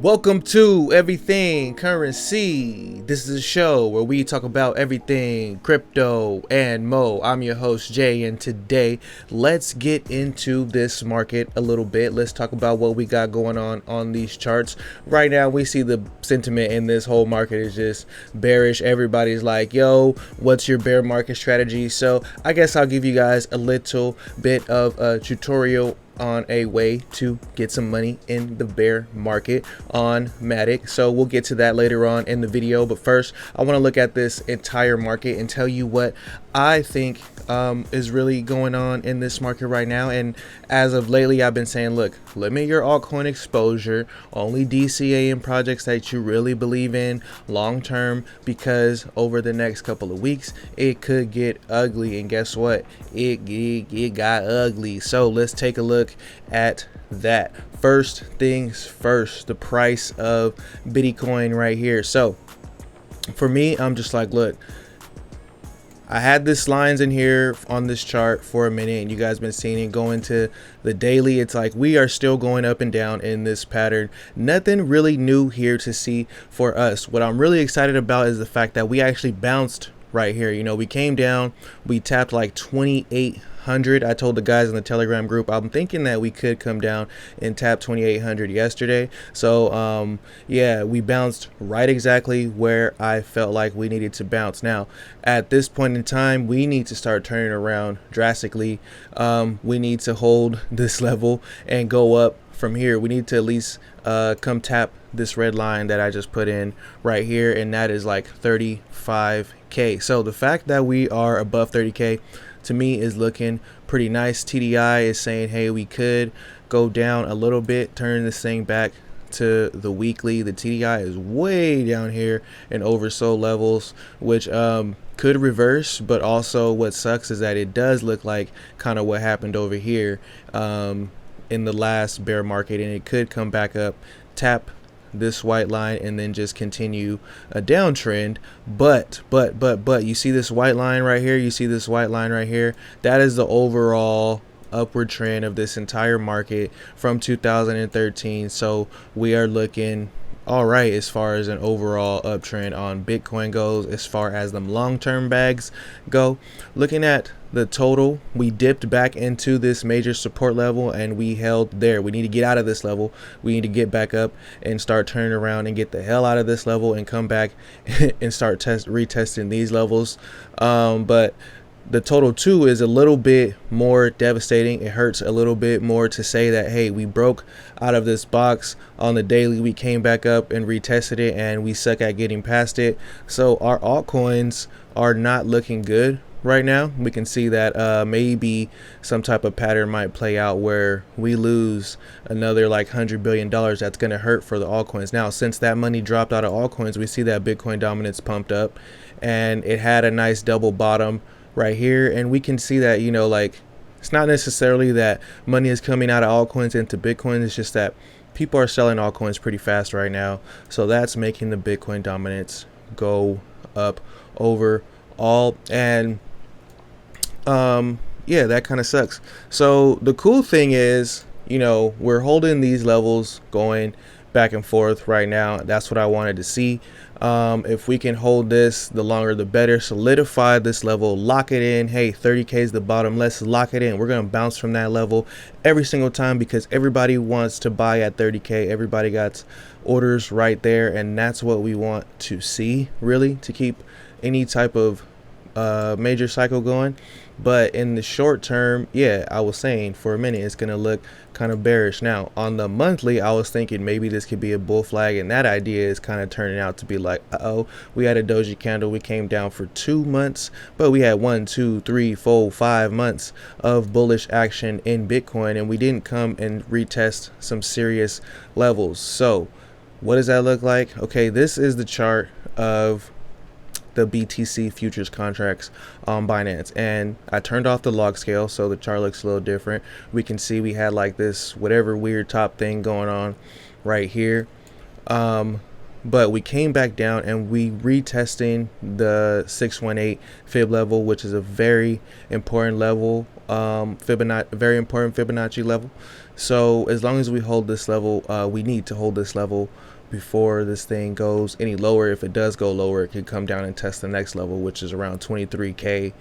Welcome to Everything Currency. This is a show where we talk about everything crypto and mo. I'm your host Jay, and today let's get into this market a little bit. Let's talk about what we got going on these charts. Right now we see the sentiment in this whole market is just bearish. Everybody's like, yo, what's your bear market strategy? So I guess I'll give you guys a little bit of a tutorial on a way to get some money in the bear market on Matic. So we'll get to that later on in the video, but first I want to look at this entire market and tell you what I think is really going on in this market right now. And as of lately, I've been saying, look, limit your altcoin exposure, only DCA in projects that you really believe in long term, because over the next couple of weeks it could get ugly. And guess what, it got ugly. So let's take a look at that. First things first, the price of Bitcoin right here. So for me, I'm just like, look, I had this lines in here on this chart for a minute, and you guys been seeing it go into the daily. It's like we are still going up and down in this pattern. Nothing really new here to see for us. What I'm really excited about is the fact that we actually bounced right here. You know, we came down, we tapped like 2,800. I told the guys in the Telegram group I'm thinking that we could come down and tap 2,800 yesterday. So yeah, we bounced right exactly where I felt like we needed to bounce. Now at this point in time, we need to start turning around drastically. We need to hold this level and go up from here. We need to at least come tap this red line that I just put in right here, and that is like 35k. So the fact that we are above 30k to me is looking pretty nice. TDI is saying, hey, we could go down a little bit, turn this thing back to the weekly. The TDI is way down here in oversold levels, which could reverse, but also what sucks is that it does look like kind of what happened over here in the last bear market, and it could come back up, tap this white line, and then just continue a downtrend. But you see this white line right here, you see this white line right here, that is the overall upward trend of this entire market from 2013. So we are looking all right as far as an overall uptrend on Bitcoin goes. As far as them long-term bags go, looking at the total, we dipped back into this major support level and we held there. We need to get out of this level. We need to get back up and start turning around and get the hell out of this level and come back and start retesting these levels. But the total 2 is a little bit more devastating. It hurts a little bit more to say that, hey, we broke out of this box on the daily, we came back up and retested it, and we suck at getting past it. So our altcoins are not looking good right now. We can see that maybe some type of pattern might play out where we lose another like $100 billion. That's going to hurt for the altcoins. Now, since that money dropped out of altcoins, we see that Bitcoin dominance pumped up, and it had a nice double bottom right here. And we can see that, you know, like, it's not necessarily that money is coming out of altcoins into Bitcoin. It's just that people are selling altcoins pretty fast right now. So that's making the Bitcoin dominance go up overall. And yeah, that kind of sucks. So the cool thing is, you know, we're holding these levels going back and forth right now. That's what I wanted to see. If we can hold this, the longer the better. Solidify this level, lock it in. Hey, 30k is the bottom. Let's lock it in. We're going to bounce from that level every single time because everybody wants to buy at 30k. Everybody got orders right there, and that's what we want to see, really, to keep any type of major cycle going. But in the short term, yeah, I was saying for a minute it's gonna look kind of bearish. Now on the monthly, I was thinking maybe this could be a bull flag, and that idea is kind of turning out to be like, uh-oh, we had a doji candle, we came down for 2 months, but we had 1, 2, 3, 4, 5 months of bullish action in Bitcoin, and we didn't come and retest some serious levels. So what does that look like? Okay, this is the chart of the BTC futures contracts on Binance, and I turned off the log scale so the chart looks a little different. We can see we had like this whatever weird top thing going on right here, but we came back down and we retesting the 618 fib level, which is a very important level Fibonacci, very important Fibonacci level. So as long as we hold this level, we need to hold this level before this thing goes any lower. If it does go lower, it could come down and test the next level, which is around 23k.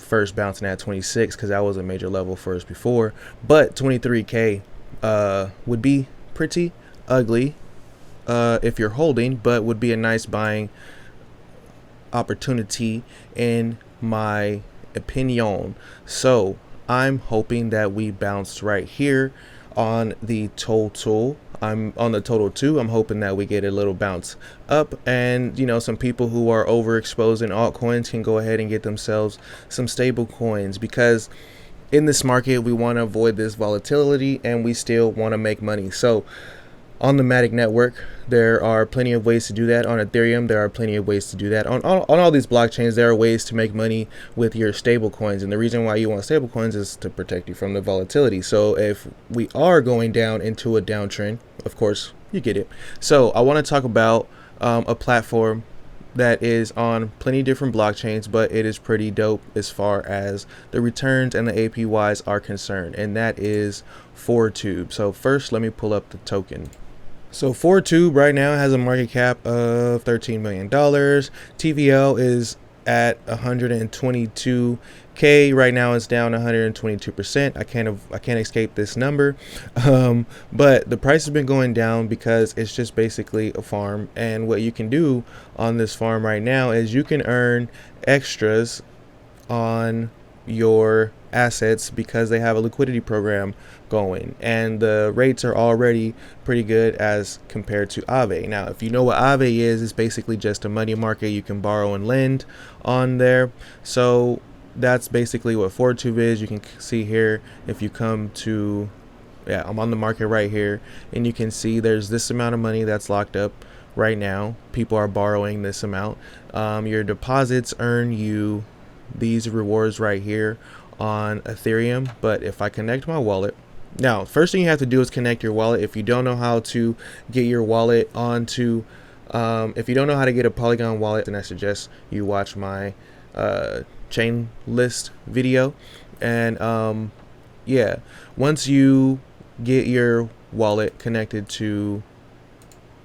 First bouncing at 26, because that was a major level for us before. But 23k would be pretty ugly if you're holding, but would be a nice buying opportunity in my opinion. So I'm hoping that we bounce right here on the total. I'm on the total 2. I'm hoping that we get a little bounce up, and some people who are overexposed in altcoins can go ahead and get themselves some stable coins, because in this market we want to avoid this volatility and we still want to make money. So on the Matic network, there are plenty of ways to do that. On Ethereum, there are plenty of ways to do that. On all these blockchains, there are ways to make money with your stable coins. And the reason why you want stable coins is to protect you from the volatility. So if we are going down into a downtrend, of course, you get it. So I want to talk about a platform that is on plenty of different blockchains, but it is pretty dope as far as the returns and the APYs are concerned. And that is Fortube. So first, let me pull up the token. So Fortube right now has a market cap of $13 million. TVL is at 122k. Right now it's down 122%. I can't escape this number. But the price has been going down because it's just basically a farm. And what you can do on this farm right now is you can earn extras on your assets because they have a liquidity program going, and the rates are already pretty good as compared to Aave. Now, if you know what Aave is, it's basically just a money market. You can borrow and lend on there. So that's basically what Fortube is. You can see here, if you come to, I'm on the market right here, and you can see there's this amount of money that's locked up right now. People are borrowing this amount. Your deposits earn you these rewards right here on Ethereum. But if I connect my wallet, now first thing you have to do is connect your wallet. If you don't know how to get your wallet onto if you don't know how to get a Polygon wallet, then I suggest you watch my chain list video. And once you get your wallet connected to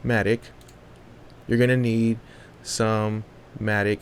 Matic, you're gonna need some Matic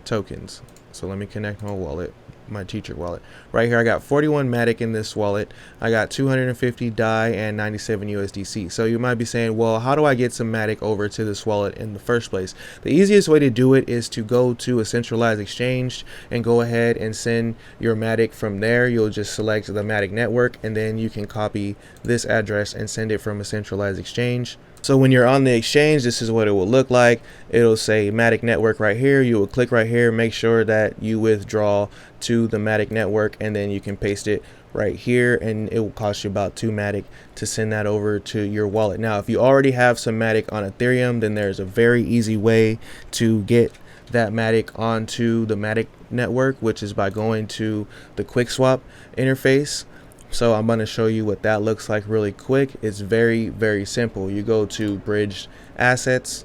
tokens. So let me connect my wallet, my teacher wallet. Right here, I got 41 Matic in this wallet. I got 250 DAI and 97 USDC. So you might be saying, well, how do I get some Matic over to this wallet in the first place? The easiest way to do it is to go to a centralized exchange and go ahead and send your Matic from there. You'll just select the Matic network, and then you can copy this address and send it from a centralized exchange. So when you're on the exchange, this is what it will look like. It'll say Matic network right here. You will click right here, make sure that you withdraw to the Matic network, and then you can paste it right here, and it will cost you about 2 Matic to send that over to your wallet. Now, if you already have some Matic on Ethereum, then there's a very easy way to get that Matic onto the Matic network, which is by going to the QuickSwap interface. So I'm going to show you what that looks like really quick. It's very, very simple. You go to Bridged Assets.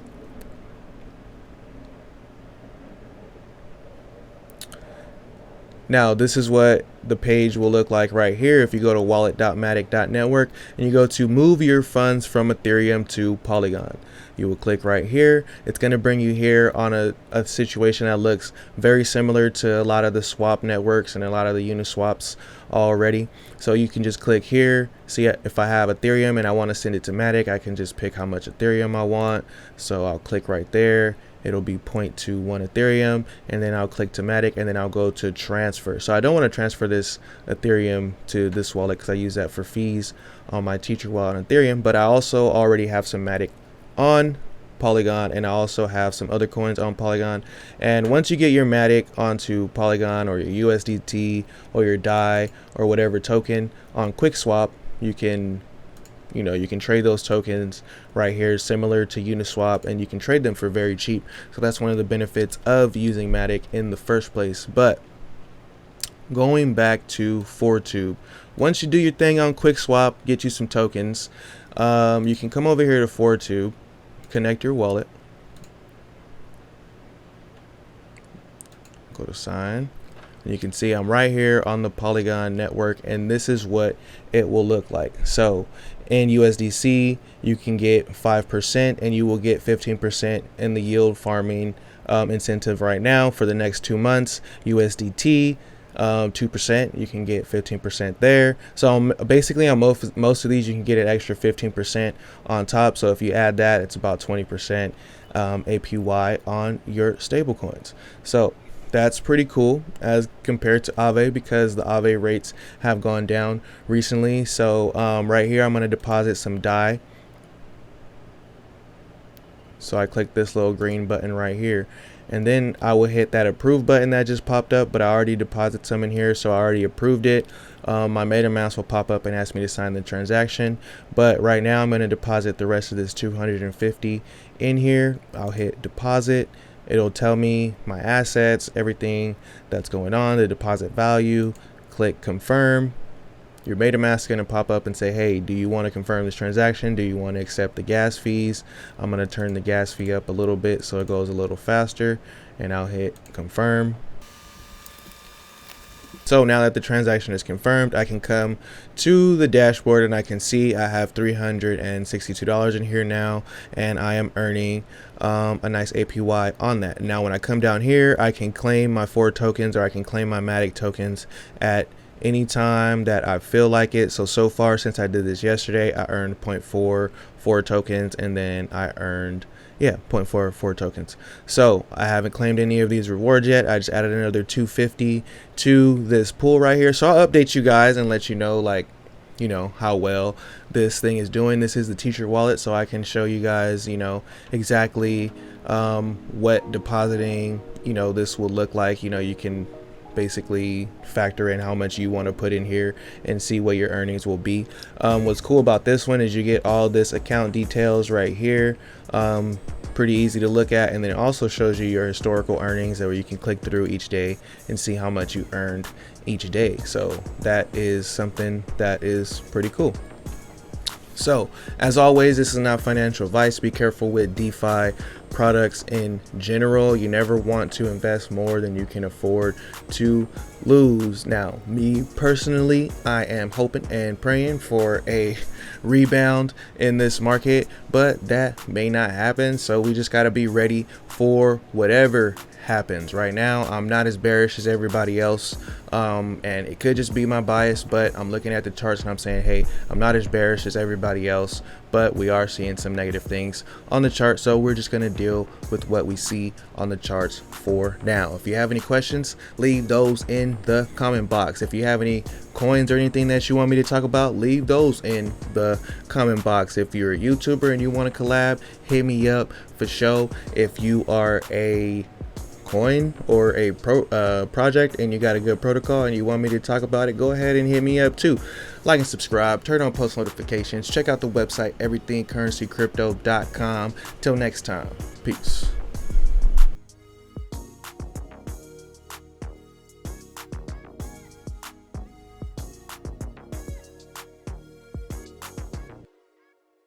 Now, this is what the page will look like right here. If you go to wallet.matic.network and you go to move your funds from Ethereum to Polygon, you will click right here. It's going to bring you here on a situation that looks very similar to a lot of the swap networks and a lot of the Uniswaps already. So you can just click here. See, if I have Ethereum and I want to send it to Matic, I can just pick how much Ethereum I want. So I'll click right there. It'll be 0.21 Ethereum, and then I'll click to Matic, and then I'll go to transfer. So I don't want to transfer this Ethereum to this wallet because I use that for fees on my teacher wallet on Ethereum, but I also already have some Matic on Polygon, and I also have some other coins on Polygon. And once you get your Matic onto Polygon or your USDT or your DAI or whatever token on QuickSwap, you can trade those tokens right here, similar to Uniswap, and you can trade them for very cheap. So that's one of the benefits of using Matic in the first place. But going back to Fortube, once you do your thing on QuickSwap, get you some tokens, you can come over here to Fortube, connect your wallet, go to sign. And you can see I'm right here on the Polygon network, and this is what it will look like. So in USDC, you can get 5%, and you will get 15% in the yield farming incentive right now for the next 2 months. USDT, 2%, you can get 15% there. So basically on most of these, you can get an extra 15% on top. So if you add that, it's about 20% APY on your stablecoins. So that's pretty cool as compared to Aave, because the Aave rates have gone down recently. So right here, I'm going to deposit some DAI. So I click this little green button right here, and then I will hit that approve button that just popped up, but I already deposited some in here, so I already approved it. My MetaMask will pop up and ask me to sign the transaction, but right now I'm going to deposit the rest of this 250 in here. I'll hit deposit. It'll tell me my assets, everything that's going on, the deposit value. Click confirm. Your MetaMask is going to pop up and say, hey, do you want to confirm this transaction? Do you want to accept the gas fees? I'm going to turn the gas fee up a little bit so it goes a little faster, and I'll hit confirm. So now that the transaction is confirmed, I can come to the dashboard and I can see I have $362 in here now, and I am earning a nice APY on that. Now when I come down here, I can claim my 4 tokens, or I can claim my Matic tokens at any time that I feel like it. So far since I did this yesterday, I earned 0.44 tokens, and then I earned 0.44 tokens. So I haven't claimed any of these rewards yet. I just added another 250 to this pool right here. So I'll update you guys and let you know, like, you know, how well this thing is doing. This is the teacher wallet, so I can show you guys, you know, exactly what depositing, you know, this will look like. You know, you can basically factor in how much you want to put in here and see what your earnings will be. What's cool about this one is you get all this account details right here. Pretty easy to look at, and then it also shows you your historical earnings, where you can click through each day and see how much you earned each day. So that is something that is pretty cool. So as always, this is not financial advice. Be careful with DeFi products in general. You never want to invest more than you can afford to lose. Now, me personally, I am hoping and praying for a rebound in this market, but that may not happen. So we just got to be ready for whatever happens. Right now, I'm not as bearish as everybody else, and it could just be my bias, but I'm looking at the charts and I'm saying, hey, I'm not as bearish as everybody else, but we are seeing some negative things on the chart, so we're just going to deal with what we see on the charts for now. If you have any questions, leave those in the comment box. If you have any coins or anything that you want me to talk about, leave those in the comment box. If you're a YouTuber and you want to collab, hit me up for sure. If you are a coin or a project and you got a good protocol and you want me to talk about it, go ahead and hit me up too. Like and subscribe, turn on post notifications, check out the website everythingcurrencycrypto.com. Till next time, peace.